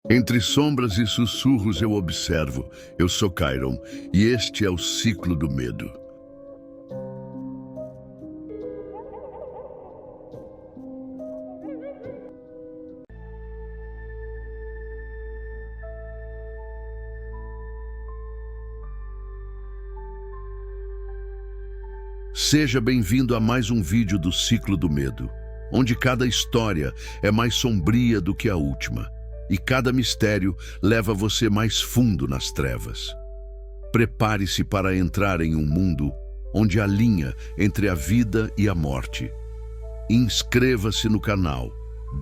Entre sombras e sussurros eu observo. Eu sou Chiron, e este é o ciclo do medo. Seja bem-vindo a mais um vídeo do Ciclo do Medo, onde cada história é mais sombria do que a última, e cada mistério leva você mais fundo nas trevas. Prepare-se para entrar em um mundo onde há linha entre a vida e a morte. Inscreva-se no canal,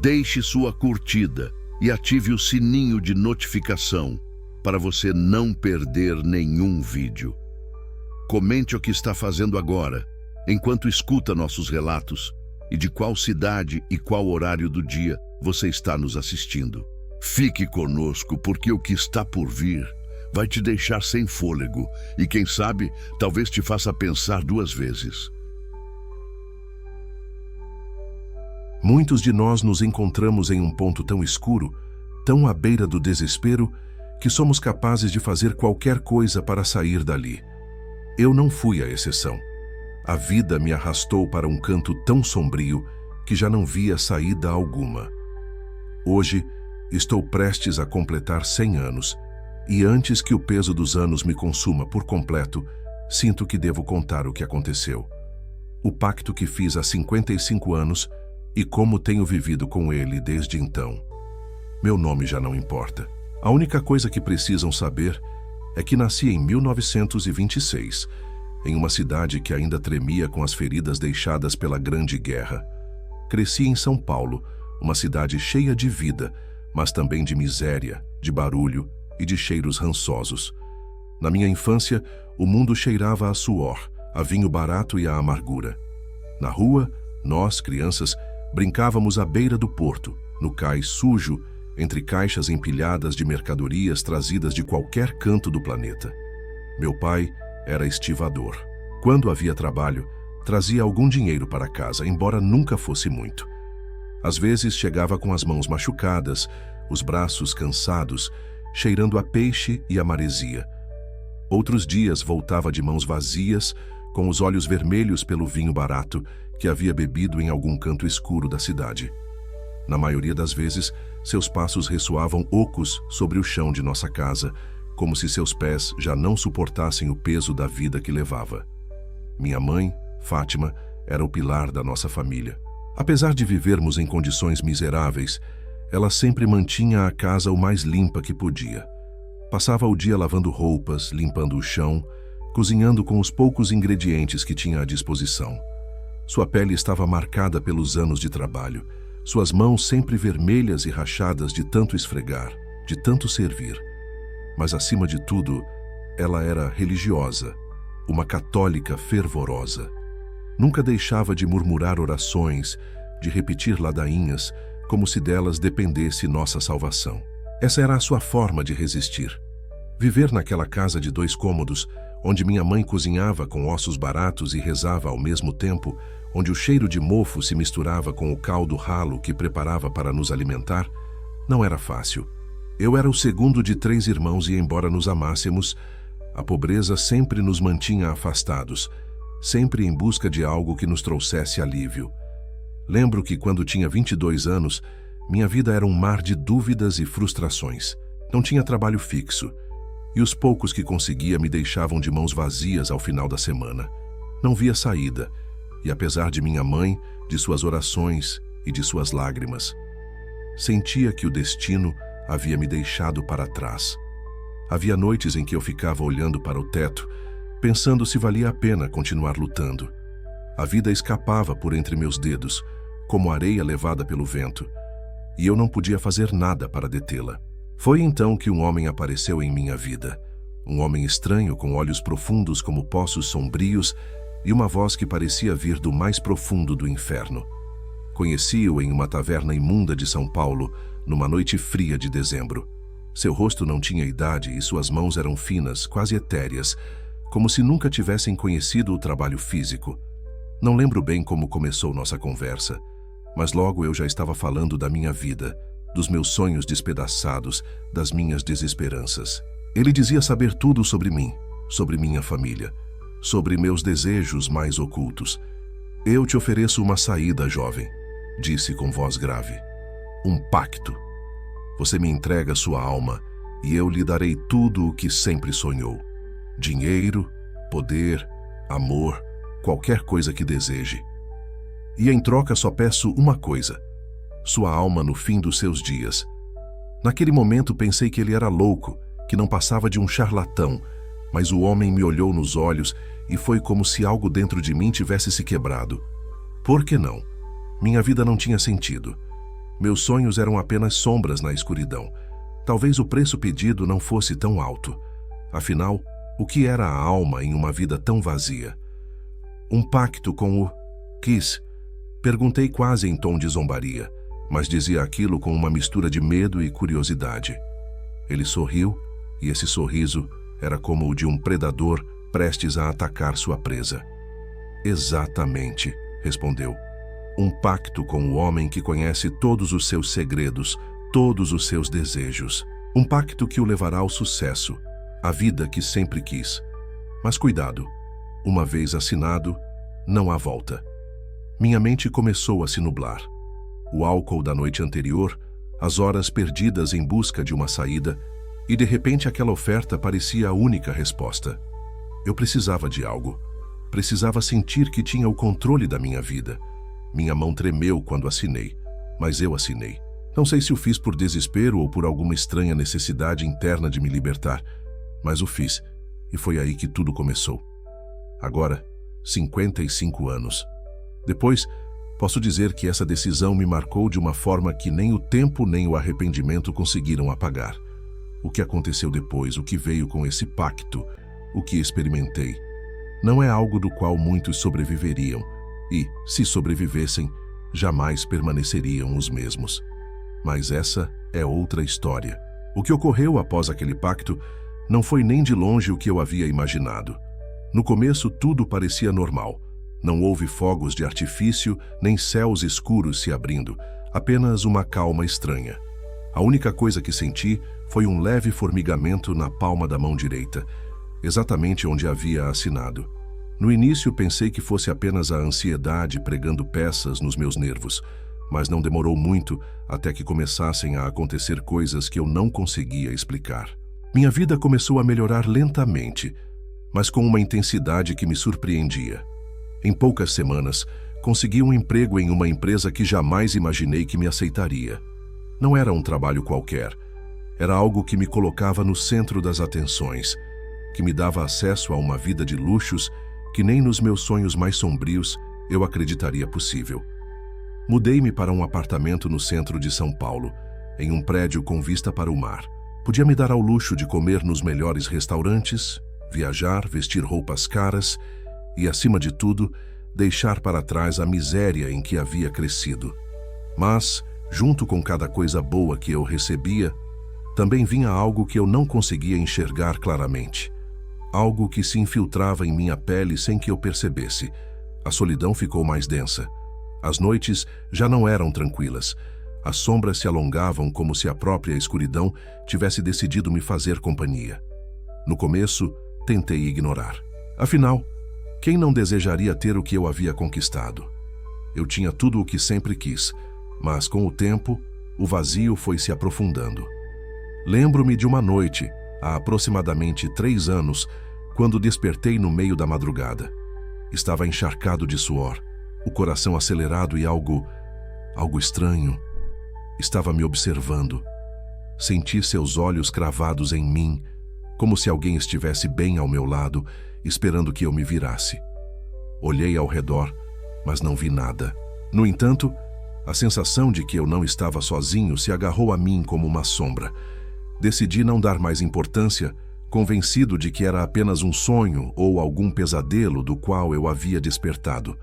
deixe sua curtida e ative o sininho de notificação para você não perder nenhum vídeo. Comente o que está fazendo agora, enquanto escuta nossos relatos, e de qual cidade e qual horário do dia você está nos assistindo. Fique conosco, porque o que está por vir vai te deixar sem fôlego e, quem sabe, talvez te faça pensar duas vezes. Muitos de nós nos encontramos em um ponto tão escuro, tão à beira do desespero, que somos capazes de fazer qualquer coisa para sair dali. Eu não fui a exceção. A vida me arrastou para um canto tão sombrio que já não via saída alguma. Hoje, estou prestes a completar 100 anos, e antes que o peso dos anos me consuma por completo, sinto que devo contar o que aconteceu. O pacto que fiz há 55 anos e como tenho vivido com ele desde então. Meu nome já não importa. A única coisa que precisam saber é que nasci em 1926, em uma cidade que ainda tremia com as feridas deixadas pela Grande Guerra. Cresci em São Paulo, uma cidade cheia de vida, mas também de miséria, de barulho e de cheiros rançosos. Na minha infância, o mundo cheirava a suor, a vinho barato e a amargura. Na rua, nós, crianças, brincávamos à beira do porto, no cais sujo, entre caixas empilhadas de mercadorias trazidas de qualquer canto do planeta. Meu pai era estivador. Quando havia trabalho, trazia algum dinheiro para casa, embora nunca fosse muito. Às vezes chegava com as mãos machucadas, os braços cansados, cheirando a peixe e a maresia. Outros dias voltava de mãos vazias, com os olhos vermelhos pelo vinho barato que havia bebido em algum canto escuro da cidade. Na maioria das vezes, seus passos ressoavam ocos sobre o chão de nossa casa, como se seus pés já não suportassem o peso da vida que levava. Minha mãe, Fátima, era o pilar da nossa família. Apesar de vivermos em condições miseráveis, ela sempre mantinha a casa o mais limpa que podia. Passava o dia lavando roupas, limpando o chão, cozinhando com os poucos ingredientes que tinha à disposição. Sua pele estava marcada pelos anos de trabalho, suas mãos sempre vermelhas e rachadas de tanto esfregar, de tanto servir. Mas, acima de tudo, ela era religiosa, uma católica fervorosa. Nunca deixava de murmurar orações, de repetir ladainhas, como se delas dependesse nossa salvação. Essa era a sua forma de resistir. Viver naquela casa de 2 cômodos, onde minha mãe cozinhava com ossos baratos e rezava ao mesmo tempo, onde o cheiro de mofo se misturava com o caldo ralo que preparava para nos alimentar, não era fácil. Eu era o segundo de 3 irmãos e, embora nos amássemos, a pobreza sempre nos mantinha afastados, sempre em busca de algo que nos trouxesse alívio. Lembro que, quando tinha 22 anos, minha vida era um mar de dúvidas e frustrações. Não tinha trabalho fixo, e os poucos que conseguia me deixavam de mãos vazias ao final da semana. Não via saída, e apesar de minha mãe, de suas orações e de suas lágrimas, sentia que o destino havia me deixado para trás. Havia noites em que eu ficava olhando para o teto, pensando se valia a pena continuar lutando. A vida escapava por entre meus dedos, como areia levada pelo vento, e eu não podia fazer nada para detê-la. Foi então que um homem apareceu em minha vida. Um homem estranho, com olhos profundos como poços sombrios e uma voz que parecia vir do mais profundo do inferno. Conheci-o em uma taverna imunda de São Paulo, numa noite fria de dezembro. Seu rosto não tinha idade e suas mãos eram finas, quase etéreas, como se nunca tivessem conhecido o trabalho físico. Não lembro bem como começou nossa conversa, mas logo eu já estava falando da minha vida, dos meus sonhos despedaçados, das minhas desesperanças. Ele dizia saber tudo sobre mim, sobre minha família, sobre meus desejos mais ocultos. Eu te ofereço uma saída, jovem, disse com voz grave. Um pacto. Você me entrega sua alma e eu lhe darei tudo o que sempre sonhou. Dinheiro, poder, amor, qualquer coisa que deseje. E em troca só peço uma coisa: sua alma no fim dos seus dias. Naquele momento pensei que ele era louco, que não passava de um charlatão, mas o homem me olhou nos olhos e foi como se algo dentro de mim tivesse se quebrado. Por que não? Minha vida não tinha sentido. Meus sonhos eram apenas sombras na escuridão. Talvez o preço pedido não fosse tão alto. Afinal, o que era a alma em uma vida tão vazia? Um pacto com o Kiss? Perguntei quase em tom de zombaria, mas dizia aquilo com uma mistura de medo e curiosidade. Ele sorriu, e esse sorriso era como o de um predador prestes a atacar sua presa. Exatamente, respondeu. Um pacto com o homem que conhece todos os seus segredos, todos os seus desejos. Um pacto que o levará ao sucesso, à vida que sempre quis. Mas cuidado, uma vez assinado, não há volta. Minha mente começou a se nublar. O álcool da noite anterior, as horas perdidas em busca de uma saída, e de repente aquela oferta parecia a única resposta. Eu precisava de algo. Precisava sentir que tinha o controle da minha vida. Minha mão tremeu quando assinei, mas eu assinei. Não sei se o fiz por desespero ou por alguma estranha necessidade interna de me libertar, mas o fiz, e foi aí que tudo começou. Agora, 55 anos. Depois, posso dizer que essa decisão me marcou de uma forma que nem o tempo nem o arrependimento conseguiram apagar. O que aconteceu depois, o que veio com esse pacto, o que experimentei, não é algo do qual muitos sobreviveriam e, se sobrevivessem, jamais permaneceriam os mesmos. Mas essa é outra história. O que ocorreu após aquele pacto não foi nem de longe o que eu havia imaginado. No começo, tudo parecia normal. Não houve fogos de artifício, nem céus escuros se abrindo, apenas uma calma estranha. A única coisa que senti foi um leve formigamento na palma da mão direita, exatamente onde havia assinado. No início pensei que fosse apenas a ansiedade pregando peças nos meus nervos, mas não demorou muito até que começassem a acontecer coisas que eu não conseguia explicar. Minha vida começou a melhorar lentamente, mas com uma intensidade que me surpreendia. Em poucas semanas, consegui um emprego em uma empresa que jamais imaginei que me aceitaria. Não era um trabalho qualquer. Era algo que me colocava no centro das atenções, que me dava acesso a uma vida de luxos que nem nos meus sonhos mais sombrios eu acreditaria possível. Mudei-me para um apartamento no centro de São Paulo, em um prédio com vista para o mar. Podia me dar ao luxo de comer nos melhores restaurantes, viajar, vestir roupas caras e, acima de tudo, deixar para trás a miséria em que havia crescido. Mas, junto com cada coisa boa que eu recebia, também vinha algo que eu não conseguia enxergar claramente. Algo que se infiltrava em minha pele sem que eu percebesse. A solidão ficou mais densa. As noites já não eram tranquilas. As sombras se alongavam como se a própria escuridão tivesse decidido me fazer companhia. No começo, tentei ignorar. Afinal, quem não desejaria ter o que eu havia conquistado? Eu tinha tudo o que sempre quis, mas com o tempo, o vazio foi se aprofundando. Lembro-me de uma noite, há aproximadamente 3 anos, quando despertei no meio da madrugada. Estava encharcado de suor, o coração acelerado e algo estranho estava me observando. Senti seus olhos cravados em mim, como se alguém estivesse bem ao meu lado, esperando que eu me virasse. Olhei ao redor, mas não vi nada. No entanto, a sensação de que eu não estava sozinho se agarrou a mim como uma sombra. Decidi não dar mais importância, convencido de que era apenas um sonho ou algum pesadelo do qual eu havia despertado.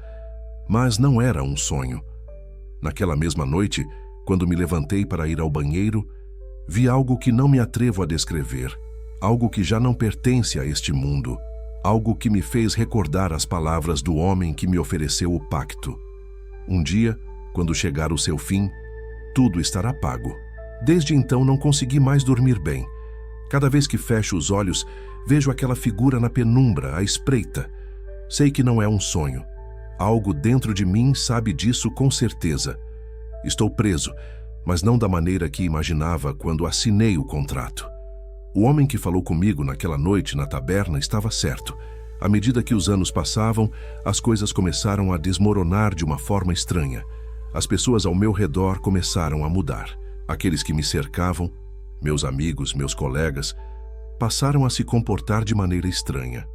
Mas não era um sonho. Naquela mesma noite, quando me levantei para ir ao banheiro, vi algo que não me atrevo a descrever, algo que já não pertence a este mundo, algo que me fez recordar as palavras do homem que me ofereceu o pacto. Um dia, quando chegar o seu fim, tudo estará pago. Desde então não consegui mais dormir bem. Cada vez que fecho os olhos, vejo aquela figura na penumbra, à espreita. Sei que não é um sonho. Algo dentro de mim sabe disso com certeza. Estou preso, mas não da maneira que imaginava quando assinei o contrato. O homem que falou comigo naquela noite na taberna estava certo. À medida que os anos passavam, as coisas começaram a desmoronar de uma forma estranha. As pessoas ao meu redor começaram a mudar. Aqueles que me cercavam, meus amigos, meus colegas, passaram a se comportar de maneira estranha.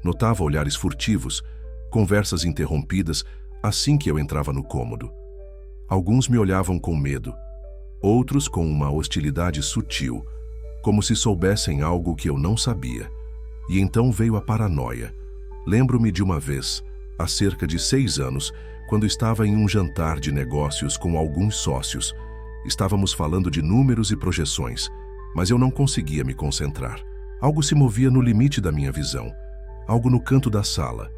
Notava olhares furtivos, conversas interrompidas assim que eu entrava no cômodo. Alguns me olhavam com medo, outros com uma hostilidade sutil, como se soubessem algo que eu não sabia. E então veio a paranoia. Lembro-me de uma vez, há cerca de 6 anos, quando estava em um jantar de negócios com alguns sócios. Estávamos falando de números e projeções, mas eu não conseguia me concentrar. Algo se movia no limite da minha visão, algo no canto da sala.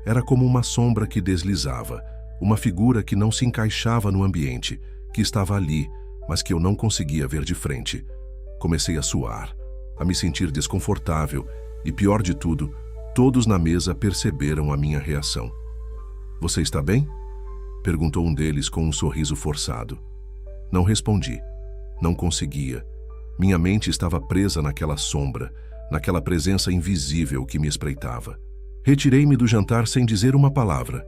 Era como uma sombra que deslizava, uma figura que não se encaixava no ambiente, que estava ali, mas que eu não conseguia ver de frente. Comecei a suar, a me sentir desconfortável e, pior de tudo, todos na mesa perceberam a minha reação. "Você está bem?" perguntou um deles com um sorriso forçado. Não respondi. Não conseguia. Minha mente estava presa naquela sombra, naquela presença invisível que me espreitava. Retirei-me do jantar sem dizer uma palavra.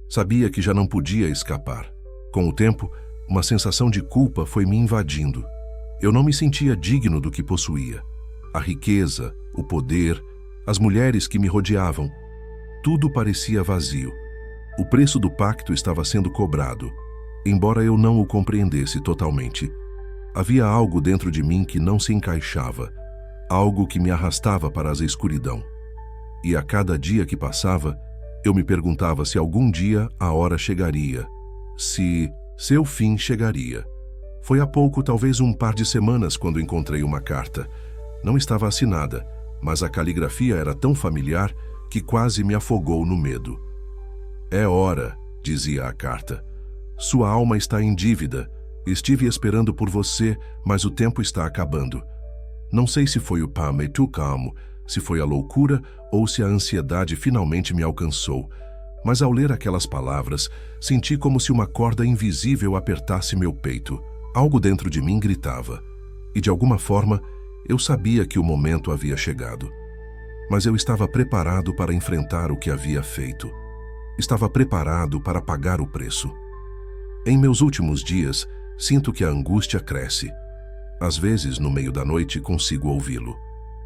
Sabia que já não podia escapar. Com o tempo, uma sensação de culpa foi me invadindo. Eu não me sentia digno do que possuía. A riqueza, o poder, as mulheres que me rodeavam, tudo parecia vazio. O preço do pacto estava sendo cobrado, embora eu não o compreendesse totalmente. Havia algo dentro de mim que não se encaixava, algo que me arrastava para a escuridão. E a cada dia que passava, eu me perguntava se algum dia a hora chegaria, se seu fim chegaria. Foi há pouco, talvez um par de semanas, quando encontrei uma carta. Não estava assinada, mas a caligrafia era tão familiar que quase me afogou no medo. "É hora", dizia a carta. "Sua alma está em dívida. Estive esperando por você, mas o tempo está acabando." Não sei se foi o Pame tu calmo, se foi a loucura ou se a ansiedade finalmente me alcançou, mas ao ler aquelas palavras, senti como se uma corda invisível apertasse meu peito. Algo dentro de mim gritava, e de alguma forma eu sabia que o momento havia chegado. Mas eu estava preparado para enfrentar o que havia feito. Estava preparado para pagar o preço. Em meus últimos dias, sinto que a angústia cresce. Às vezes, no meio da noite, consigo ouvi-lo.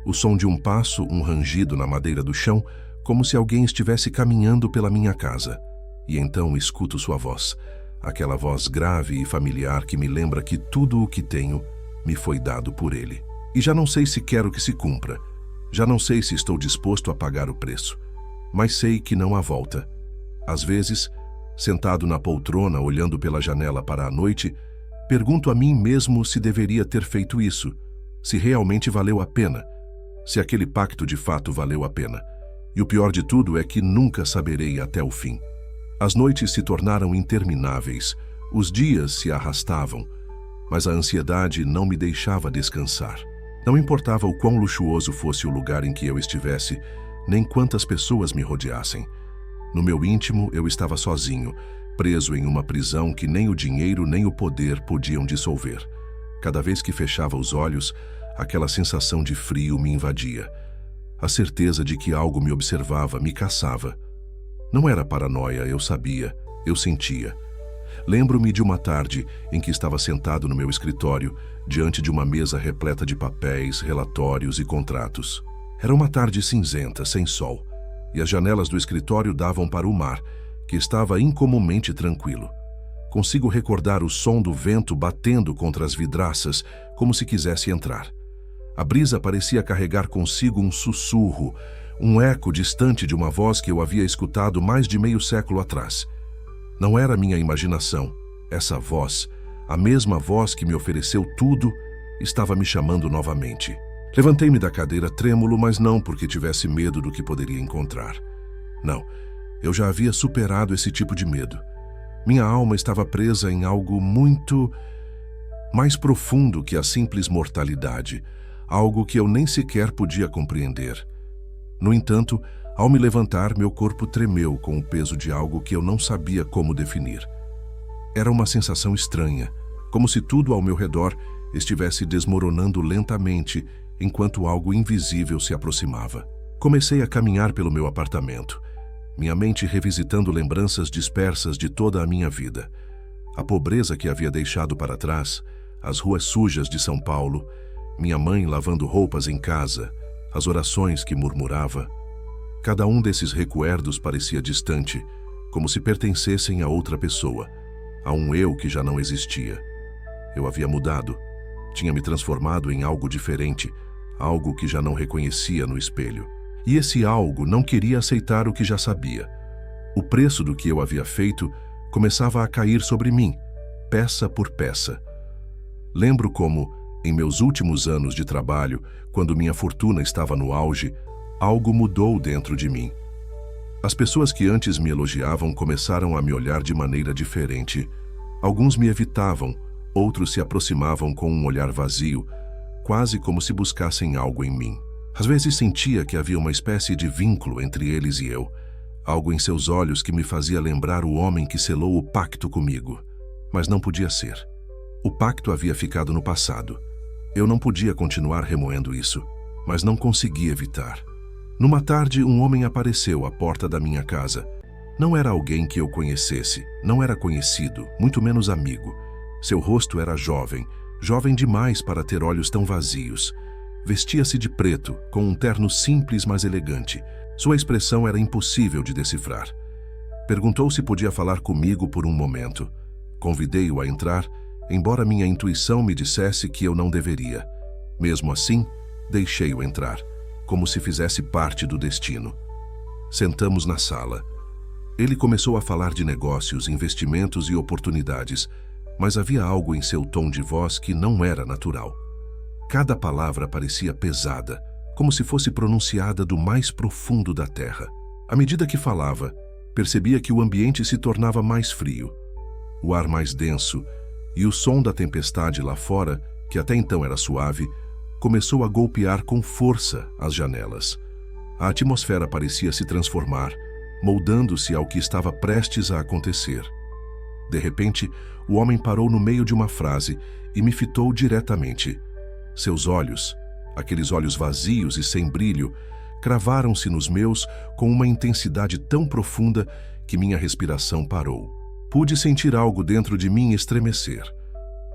O som de um passo, um rangido na madeira do chão, como se alguém estivesse caminhando pela minha casa. E então escuto sua voz, aquela voz grave e familiar que me lembra que tudo o que tenho me foi dado por ele. E já não sei se quero que se cumpra. Já não sei se estou disposto a pagar o preço. Mas sei que não há volta. Às vezes, sentado na poltrona, olhando pela janela para a noite, pergunto a mim mesmo se deveria ter feito isso, se realmente valeu a pena, se aquele pacto de fato valeu a pena. E o pior de tudo é que nunca saberei até o fim. As noites se tornaram intermináveis, os dias se arrastavam, mas a ansiedade não me deixava descansar. Não importava o quão luxuoso fosse o lugar em que eu estivesse, nem quantas pessoas me rodeassem. No meu íntimo, eu estava sozinho, preso em uma prisão que nem o dinheiro nem o poder podiam dissolver. Cada vez que fechava os olhos, aquela sensação de frio me invadia. A certeza de que algo me observava me caçava. Não era paranoia, eu sabia, eu sentia. Lembro-me de uma tarde em que estava sentado no meu escritório, diante de uma mesa repleta de papéis, relatórios e contratos. Era uma tarde cinzenta, sem sol, e as janelas do escritório davam para o mar, que estava incomumente tranquilo. Consigo recordar o som do vento batendo contra as vidraças, como se quisesse entrar. A brisa parecia carregar consigo um sussurro, um eco distante de uma voz que eu havia escutado mais de meio século atrás. Não era minha imaginação. Essa voz, a mesma voz que me ofereceu tudo, estava me chamando novamente. Levantei-me da cadeira trêmulo, mas não porque tivesse medo do que poderia encontrar. Não, eu já havia superado esse tipo de medo. Minha alma estava presa em algo muito mais profundo que a simples mortalidade, algo que eu nem sequer podia compreender. No entanto, ao me levantar, meu corpo tremeu com o peso de algo que eu não sabia como definir. Era uma sensação estranha, como se tudo ao meu redor estivesse desmoronando lentamente enquanto algo invisível se aproximava. Comecei a caminhar pelo meu apartamento, minha mente revisitando lembranças dispersas de toda a minha vida. A pobreza que havia deixado para trás, as ruas sujas de São Paulo, minha mãe lavando roupas em casa, as orações que murmurava. Cada um desses recuerdos parecia distante, como se pertencessem a outra pessoa, a um eu que já não existia. Eu havia mudado, tinha me transformado em algo diferente, algo que já não reconhecia no espelho. E esse algo não queria aceitar o que já sabia. O preço do que eu havia feito começava a cair sobre mim, peça por peça. Lembro como, em meus últimos anos de trabalho, quando minha fortuna estava no auge, algo mudou dentro de mim. As pessoas que antes me elogiavam começaram a me olhar de maneira diferente. Alguns me evitavam, outros se aproximavam com um olhar vazio, quase como se buscassem algo em mim. Às vezes sentia que havia uma espécie de vínculo entre eles e eu, algo em seus olhos que me fazia lembrar o homem que selou o pacto comigo. Mas não podia ser. O pacto havia ficado no passado. Eu não podia continuar remoendo isso, mas não conseguia evitar. Numa tarde, um homem apareceu à porta da minha casa. Não era alguém que eu conhecesse, não era conhecido, muito menos amigo. Seu rosto era jovem, jovem demais para ter olhos tão vazios. Vestia-se de preto, com um terno simples mas elegante. Sua expressão era impossível de decifrar. Perguntou se podia falar comigo por um momento. Convidei-o a entrar, embora minha intuição me dissesse que eu não deveria. Mesmo assim, deixei-o entrar, como se fizesse parte do destino. Sentamos na sala. Ele começou a falar de negócios, investimentos e oportunidades, mas havia algo em seu tom de voz que não era natural. Cada palavra parecia pesada, como se fosse pronunciada do mais profundo da terra. À medida que falava, percebia que o ambiente se tornava mais frio, o ar mais denso, e o som da tempestade lá fora, que até então era suave, começou a golpear com força as janelas. A atmosfera parecia se transformar, moldando-se ao que estava prestes a acontecer. De repente, o homem parou no meio de uma frase e me fitou diretamente. Seus olhos, aqueles olhos vazios e sem brilho, cravaram-se nos meus com uma intensidade tão profunda que minha respiração parou. Pude sentir algo dentro de mim estremecer,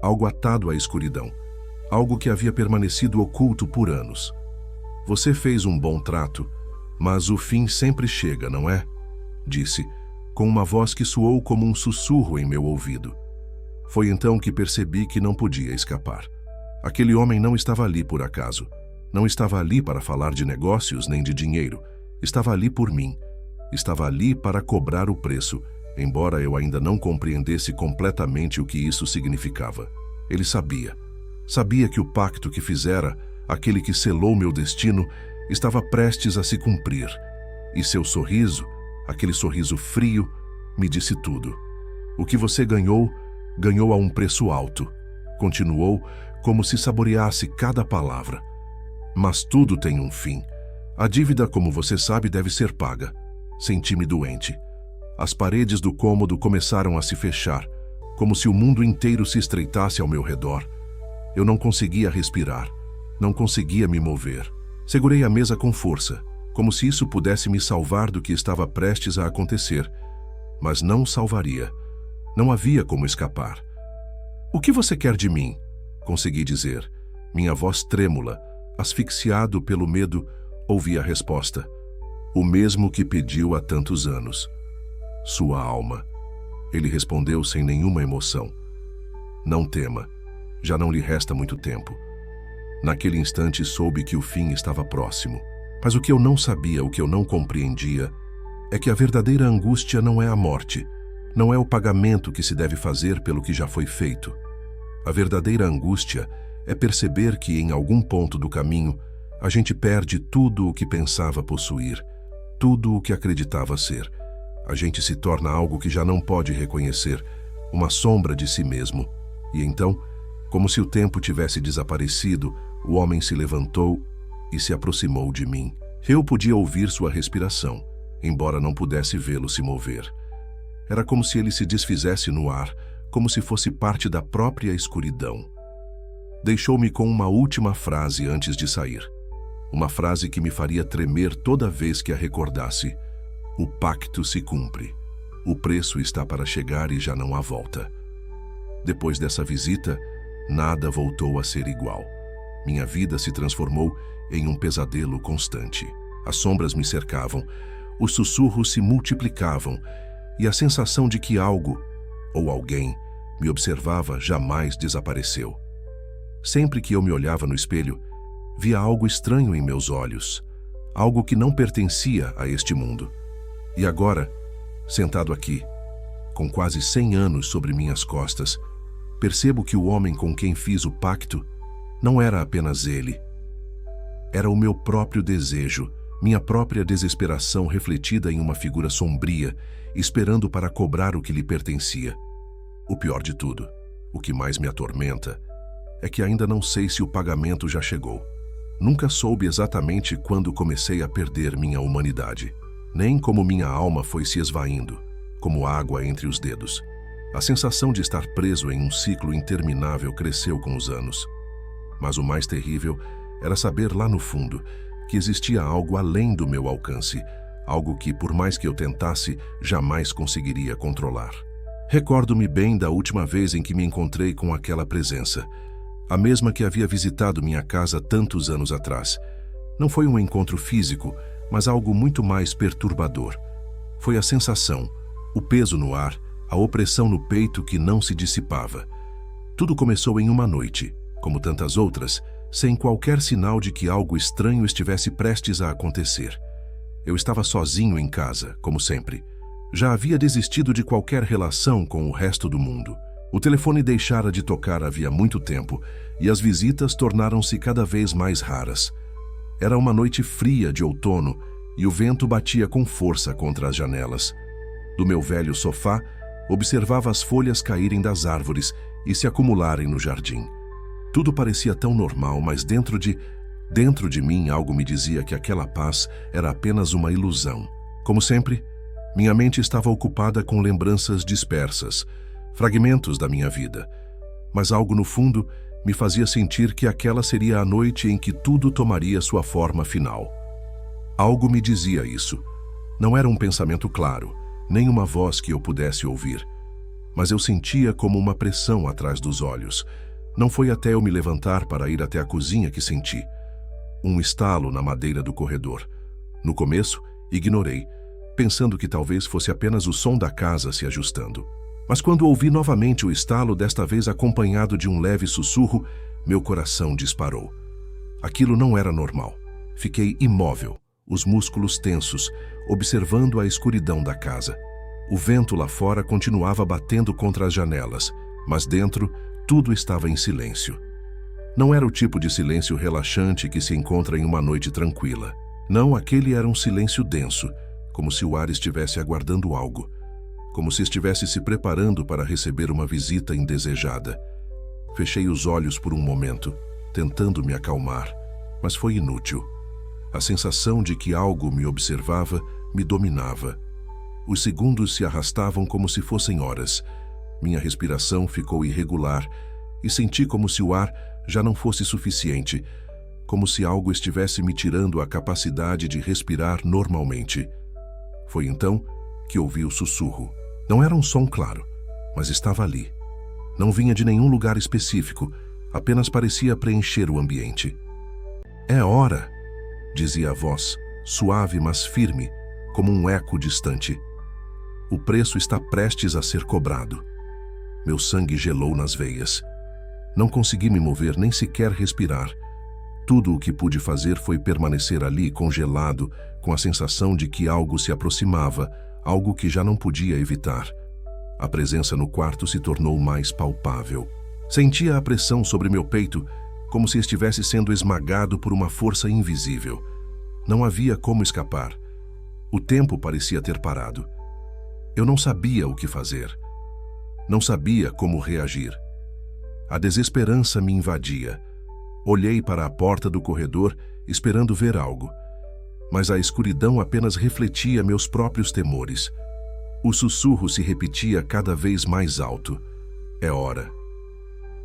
algo atado à escuridão, algo que havia permanecido oculto por anos. Você fez um bom trato, mas o fim sempre chega, não é? Disse, com uma voz que soou como um sussurro em meu ouvido. Foi então que percebi que não podia escapar. Aquele homem não estava ali por acaso. Não estava ali para falar de negócios nem de dinheiro. Estava ali por mim. Estava ali para cobrar o preço, embora eu ainda não compreendesse completamente o que isso significava. Ele sabia. Sabia que o pacto que fizera, aquele que selou meu destino, estava prestes a se cumprir. E seu sorriso, aquele sorriso frio, me disse tudo. O que você ganhou, ganhou a um preço alto. Continuou, como se saboreasse cada palavra. Mas tudo tem um fim. A dívida, como você sabe, deve ser paga. Senti-me doente. As paredes do cômodo começaram a se fechar, como se o mundo inteiro se estreitasse ao meu redor. Eu não conseguia respirar, não conseguia me mover. Segurei a mesa com força, como se isso pudesse me salvar do que estava prestes a acontecer. Mas não salvaria. Não havia como escapar. O que você quer de mim? Consegui dizer. Minha voz trêmula, asfixiado pelo medo, ouvi a resposta. O mesmo que pediu há tantos anos. Sua alma. Ele respondeu sem nenhuma emoção. Não tema. Já não lhe resta muito tempo. Naquele instante soube que o fim estava próximo. Mas o que eu não sabia, o que eu não compreendia, é que a verdadeira angústia não é a morte, não é o pagamento que se deve fazer pelo que já foi feito. A verdadeira angústia é perceber que, em algum ponto do caminho, a gente perde tudo o que pensava possuir, tudo o que acreditava ser. A gente se torna algo que já não pode reconhecer, uma sombra de si mesmo. E então, Como se o tempo tivesse desaparecido, o homem se levantou e se aproximou de mim. Eu podia ouvir sua respiração, embora não pudesse vê-lo se mover. Era como se ele se desfizesse no ar, como se fosse parte da própria escuridão. Deixou-me com uma última frase antes de sair. Uma frase que me faria tremer toda vez que a recordasse. O pacto se cumpre. O preço está para chegar e já não há volta. Depois dessa visita, nada voltou a ser igual. Minha vida se transformou em um pesadelo constante. As sombras me cercavam, os sussurros se multiplicavam e a sensação de que algo, ou alguém, me observava jamais desapareceu. Sempre que eu me olhava no espelho, via algo estranho em meus olhos, algo que não pertencia a este mundo. E agora, sentado aqui, com quase 100 anos sobre minhas costas, percebo que o homem com quem fiz o pacto não era apenas ele. Era o meu próprio desejo, minha própria desesperação refletida em uma figura sombria, esperando para cobrar o que lhe pertencia. O pior de tudo, o que mais me atormenta, é que ainda não sei se o pagamento já chegou. Nunca soube exatamente quando comecei a perder minha humanidade, nem como minha alma foi se esvaindo, como água entre os dedos. A sensação de estar preso em um ciclo interminável cresceu com os anos. Mas o mais terrível era saber lá no fundo que existia algo além do meu alcance, algo que, por mais que eu tentasse, jamais conseguiria controlar. Recordo-me bem da última vez em que me encontrei com aquela presença, a mesma que havia visitado minha casa tantos anos atrás. Não foi um encontro físico, mas algo muito mais perturbador. Foi a sensação, o peso no ar, a opressão no peito que não se dissipava. Tudo começou em uma noite, como tantas outras, sem qualquer sinal de que algo estranho estivesse prestes a acontecer. Eu estava sozinho em casa, como sempre. Já havia desistido de qualquer relação com o resto do mundo. O telefone deixara de tocar havia muito tempo e as visitas tornaram-se cada vez mais raras. Era uma noite fria de outono e o vento batia com força contra as janelas. Do meu velho sofá, observava as folhas caírem das árvores e se acumularem no jardim. Tudo parecia tão normal, mas dentro de mim algo me dizia que aquela paz era apenas uma ilusão. Como sempre, minha mente estava ocupada com lembranças dispersas, fragmentos da minha vida, mas algo no fundo me fazia sentir que aquela seria a noite em que tudo tomaria sua forma final. Algo me dizia isso. Não era um pensamento claro, nem uma voz que eu pudesse ouvir, mas eu sentia como uma pressão atrás dos olhos. Não foi até eu me levantar para ir até a cozinha que senti. Um estalo na madeira do corredor. No começo, ignorei, pensando que talvez fosse apenas o som da casa se ajustando. Mas quando ouvi novamente o estalo, desta vez acompanhado de um leve sussurro, meu coração disparou. Aquilo não era normal. Fiquei imóvel, os músculos tensos, observando a escuridão da casa. O vento lá fora continuava batendo contra as janelas, mas dentro tudo estava em silêncio. Não era o tipo de silêncio relaxante que se encontra em uma noite tranquila. Não, aquele era um silêncio denso, como se o ar estivesse aguardando algo, como se estivesse se preparando para receber uma visita indesejada. Fechei os olhos por um momento, tentando me acalmar, mas foi inútil. A sensação de que algo me observava me dominava. Os segundos se arrastavam como se fossem horas. Minha respiração ficou irregular e senti como se o ar já não fosse suficiente, como se algo estivesse me tirando a capacidade de respirar normalmente. Foi então que ouvi o sussurro. Não era um som claro, mas estava ali. Não vinha de nenhum lugar específico, apenas parecia preencher o ambiente. "É hora", dizia a voz, suave mas firme, como um eco distante. "O preço está prestes a ser cobrado." Meu sangue gelou nas veias. Não consegui me mover, nem sequer respirar. Tudo o que pude fazer foi permanecer ali, congelado, com a sensação de que algo se aproximava, algo que já não podia evitar. A presença no quarto se tornou mais palpável. Sentia a pressão sobre meu peito, como se estivesse sendo esmagado por uma força invisível. Não havia como escapar. O tempo parecia ter parado. Eu não sabia o que fazer. Não sabia como reagir. A desesperança me invadia. Olhei para a porta do corredor, esperando ver algo. Mas a escuridão apenas refletia meus próprios temores. O sussurro se repetia cada vez mais alto. É hora.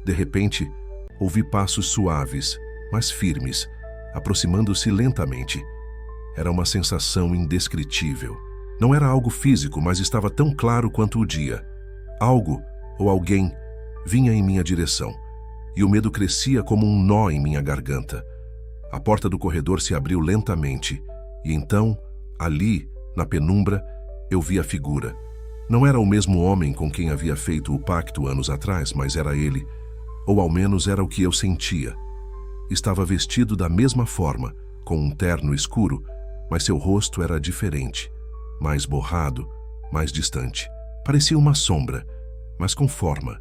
De repente, ouvi passos suaves, mas firmes, aproximando-se lentamente. Era uma sensação indescritível. Não era algo físico, mas estava tão claro quanto o dia. Algo, ou alguém, vinha em minha direção, e o medo crescia como um nó em minha garganta. A porta do corredor se abriu lentamente, e então, ali, na penumbra, eu vi a figura. Não era o mesmo homem com quem havia feito o pacto anos atrás, mas era ele, ou ao menos era o que eu sentia. Estava vestido da mesma forma, com um terno escuro, mas seu rosto era diferente, mais borrado, mais distante. Parecia uma sombra, mas com forma,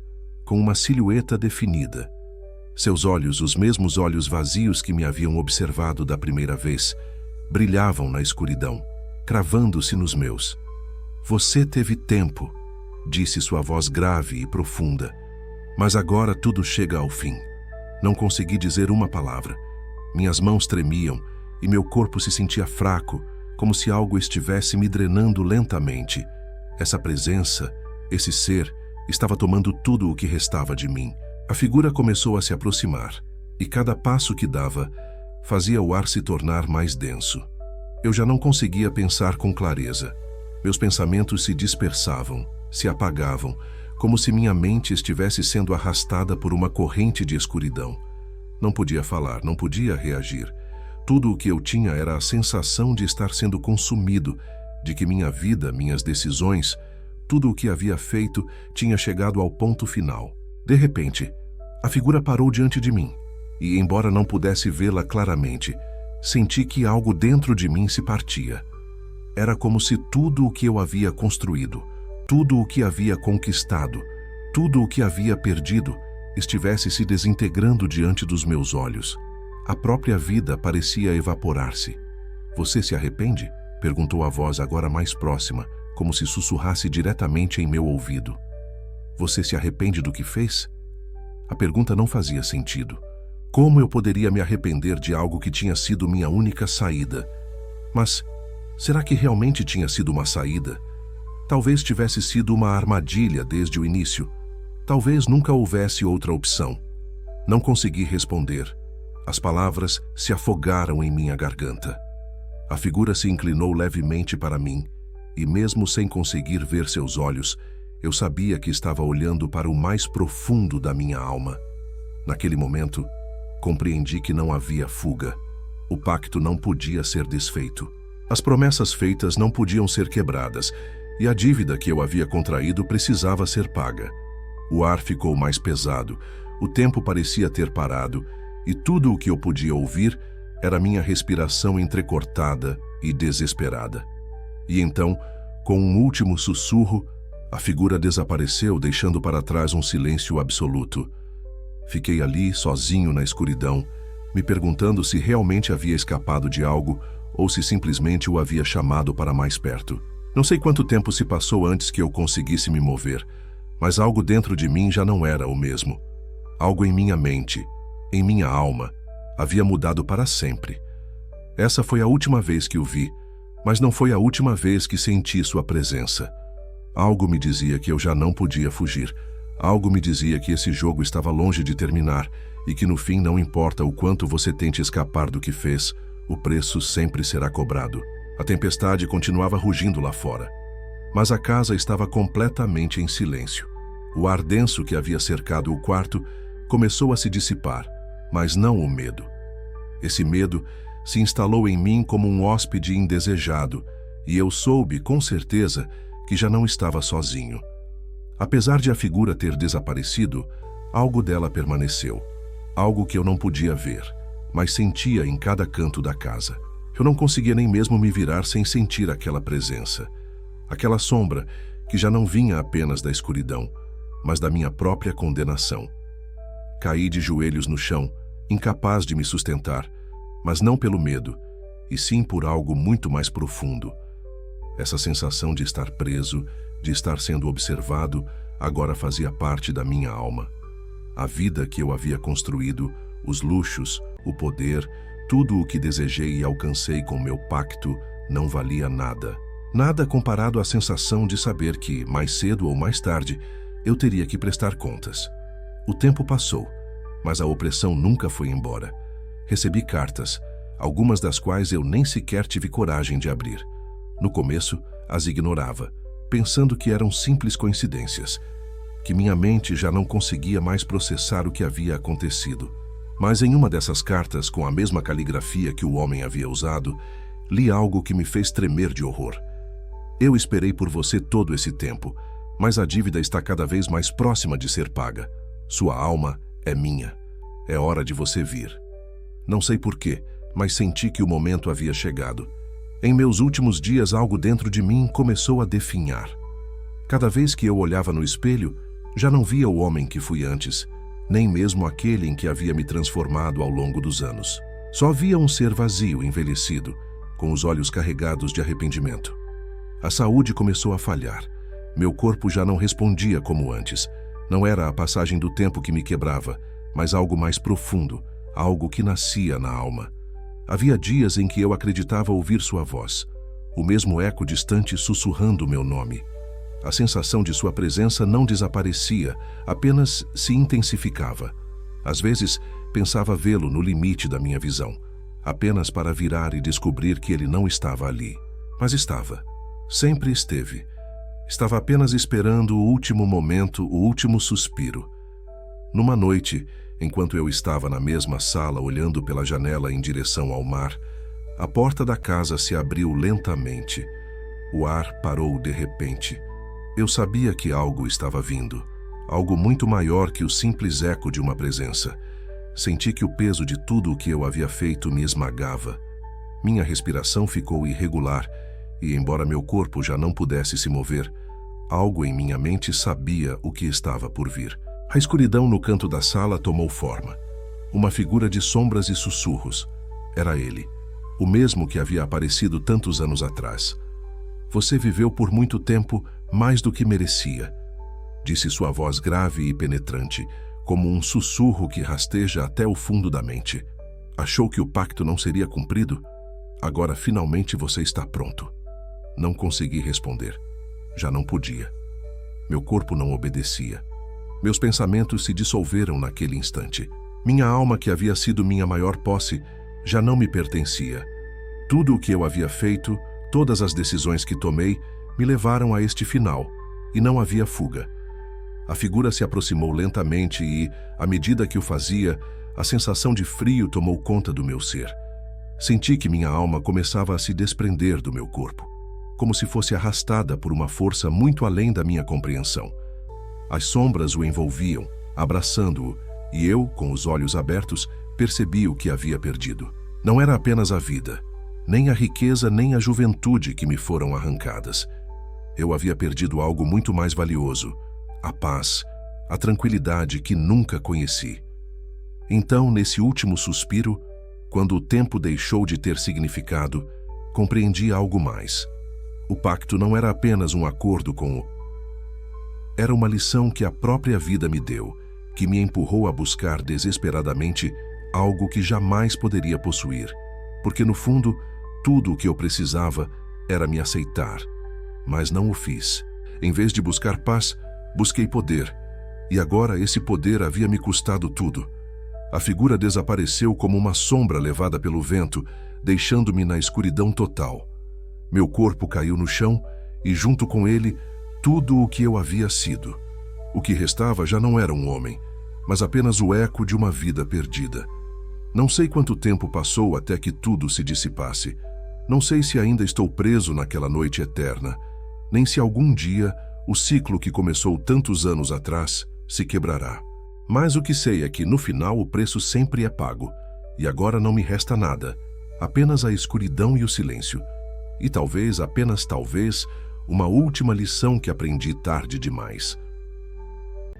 com uma silhueta definida. Seus olhos, os mesmos olhos vazios que me haviam observado da primeira vez, brilhavam na escuridão, cravando-se nos meus. Você teve tempo, disse sua voz grave e profunda, mas agora tudo chega ao fim. Não consegui dizer uma palavra. Minhas mãos tremiam e meu corpo se sentia fraco, como se algo estivesse me drenando lentamente. Essa presença, esse ser, estava tomando tudo o que restava de mim. A figura começou a se aproximar, e cada passo que dava fazia o ar se tornar mais denso. Eu já não conseguia pensar com clareza. Meus pensamentos se dispersavam, se apagavam, como se minha mente estivesse sendo arrastada por uma corrente de escuridão. Não podia falar, não podia reagir. Tudo o que eu tinha era a sensação de estar sendo consumido, de que minha vida, minhas decisões, tudo o que havia feito tinha chegado ao ponto final. De repente, a figura parou diante de mim, e embora não pudesse vê-la claramente, senti que algo dentro de mim se partia. Era como se tudo o que eu havia construído, tudo o que havia conquistado, tudo o que havia perdido, estivesse se desintegrando diante dos meus olhos. A própria vida parecia evaporar-se. Você se arrepende? Perguntou a voz agora mais próxima, como se sussurrasse diretamente em meu ouvido. Você se arrepende do que fez? A pergunta não fazia sentido. Como eu poderia me arrepender de algo que tinha sido minha única saída? Mas será que realmente tinha sido uma saída? Talvez tivesse sido uma armadilha desde o início. Talvez nunca houvesse outra opção. Não consegui responder. As palavras se afogaram em minha garganta. A figura se inclinou levemente para mim, e mesmo sem conseguir ver seus olhos, eu sabia que estava olhando para o mais profundo da minha alma. Naquele momento, compreendi que não havia fuga. O pacto não podia ser desfeito. As promessas feitas não podiam ser quebradas, e a dívida que eu havia contraído precisava ser paga. O ar ficou mais pesado, o tempo parecia ter parado, e tudo o que eu podia ouvir era minha respiração entrecortada e desesperada. E então, com um último sussurro, a figura desapareceu, deixando para trás um silêncio absoluto. Fiquei ali, sozinho na escuridão, me perguntando se realmente havia escapado de algo ou se simplesmente o havia chamado para mais perto. Não sei quanto tempo se passou antes que eu conseguisse me mover, mas algo dentro de mim já não era o mesmo. Algo em minha mente, em minha alma, havia mudado para sempre. Essa foi a última vez que o vi, mas não foi a última vez que senti sua presença. Algo me dizia que eu já não podia fugir. Algo me dizia que esse jogo estava longe de terminar e que no fim não importa o quanto você tente escapar do que fez, o preço sempre será cobrado. A tempestade continuava rugindo lá fora, mas a casa estava completamente em silêncio. O ar denso que havia cercado o quarto começou a se dissipar, mas não o medo. Esse medo se instalou em mim como um hóspede indesejado, e eu soube, com certeza, que já não estava sozinho. Apesar de a figura ter desaparecido, algo dela permaneceu. Algo que eu não podia ver, mas sentia em cada canto da casa. Eu não conseguia nem mesmo me virar sem sentir aquela presença. Aquela sombra que já não vinha apenas da escuridão, mas da minha própria condenação. Caí de joelhos no chão, incapaz de me sustentar, mas não pelo medo, e sim por algo muito mais profundo. Essa sensação de estar preso, de estar sendo observado, agora fazia parte da minha alma. A vida que eu havia construído, os luxos, o poder, tudo o que desejei e alcancei com meu pacto não valia nada. Nada comparado à sensação de saber que, mais cedo ou mais tarde, eu teria que prestar contas. O tempo passou, mas a opressão nunca foi embora. Recebi cartas, algumas das quais eu nem sequer tive coragem de abrir. No começo, as ignorava, pensando que eram simples coincidências, que minha mente já não conseguia mais processar o que havia acontecido. Mas em uma dessas cartas, com a mesma caligrafia que o homem havia usado, li algo que me fez tremer de horror. Eu esperei por você todo esse tempo, mas a dívida está cada vez mais próxima de ser paga. Sua alma é minha. É hora de você vir. Não sei porquê, mas senti que o momento havia chegado. Em meus últimos dias, algo dentro de mim começou a definhar. Cada vez que eu olhava no espelho, já não via o homem que fui antes, nem mesmo aquele em que havia me transformado ao longo dos anos. Só via um ser vazio, envelhecido, com os olhos carregados de arrependimento. A saúde começou a falhar. Meu corpo já não respondia como antes. Não era a passagem do tempo que me quebrava, mas algo mais profundo, algo que nascia na alma. Havia dias em que eu acreditava ouvir sua voz, o mesmo eco distante sussurrando meu nome. A sensação de sua presença não desaparecia, apenas se intensificava. Às vezes, pensava vê-lo no limite da minha visão, apenas para virar e descobrir que ele não estava ali. Mas estava. Sempre esteve. Estava apenas esperando o último momento, o último suspiro. Numa noite, enquanto eu estava na mesma sala olhando pela janela em direção ao mar, a porta da casa se abriu lentamente. O ar parou de repente. Eu sabia que algo estava vindo, algo muito maior que o simples eco de uma presença. Senti que o peso de tudo o que eu havia feito me esmagava. Minha respiração ficou irregular e, embora meu corpo já não pudesse se mover, algo em minha mente sabia o que estava por vir. A escuridão no canto da sala tomou forma. Uma figura de sombras e sussurros. Era ele, o mesmo que havia aparecido tantos anos atrás. Você viveu por muito tempo mais do que merecia, disse sua voz grave e penetrante, como um sussurro que rasteja até o fundo da mente. Achou que o pacto não seria cumprido? Agora finalmente você está pronto. Não consegui responder. Já não podia. Meu corpo não obedecia. Meus pensamentos se dissolveram naquele instante. Minha alma, que havia sido minha maior posse, já não me pertencia. Tudo o que eu havia feito, todas as decisões que tomei, me levaram a este final, e não havia fuga. A figura se aproximou lentamente e, à medida que o fazia, a sensação de frio tomou conta do meu ser. Senti que minha alma começava a se desprender do meu corpo, como se fosse arrastada por uma força muito além da minha compreensão. As sombras o envolviam, abraçando-o, e eu, com os olhos abertos, percebi o que havia perdido. Não era apenas a vida, nem a riqueza, nem a juventude que me foram arrancadas. Eu havia perdido algo muito mais valioso, a paz, a tranquilidade que nunca conheci. Então, nesse último suspiro, quando o tempo deixou de ter significado, compreendi algo mais. O pacto não era apenas um acordo com o... Era uma lição que a própria vida me deu, que me empurrou a buscar desesperadamente algo que jamais poderia possuir, porque no fundo, tudo o que eu precisava era me aceitar. Mas não o fiz. Em vez de buscar paz, busquei poder, e agora esse poder havia me custado tudo. A figura desapareceu como uma sombra levada pelo vento, deixando-me na escuridão total. Meu corpo caiu no chão e, junto com ele, tudo o que eu havia sido. O que restava já não era um homem, mas apenas o eco de uma vida perdida. Não sei quanto tempo passou até que tudo se dissipasse. Não sei se ainda estou preso naquela noite eterna, nem se algum dia o ciclo que começou tantos anos atrás se quebrará. Mas o que sei é que, no final, o preço sempre é pago, e agora não me resta nada, apenas a escuridão e o silêncio. E talvez, apenas talvez, uma última lição que aprendi tarde demais.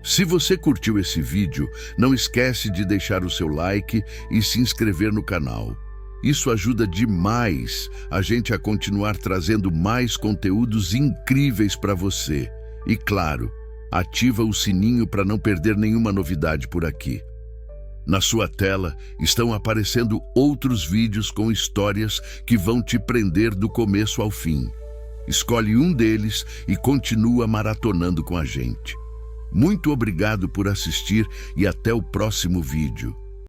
Se você curtiu esse vídeo, não esquece de deixar o seu like e se inscrever no canal. Isso ajuda demais a gente a continuar trazendo mais conteúdos incríveis para você. E claro, Ativa o sininho para não perder nenhuma novidade por aqui. Na sua tela estão aparecendo outros vídeos com histórias que vão te prender do começo ao fim. Escolhe um deles e continua maratonando com a gente. Muito obrigado por assistir e até o próximo vídeo.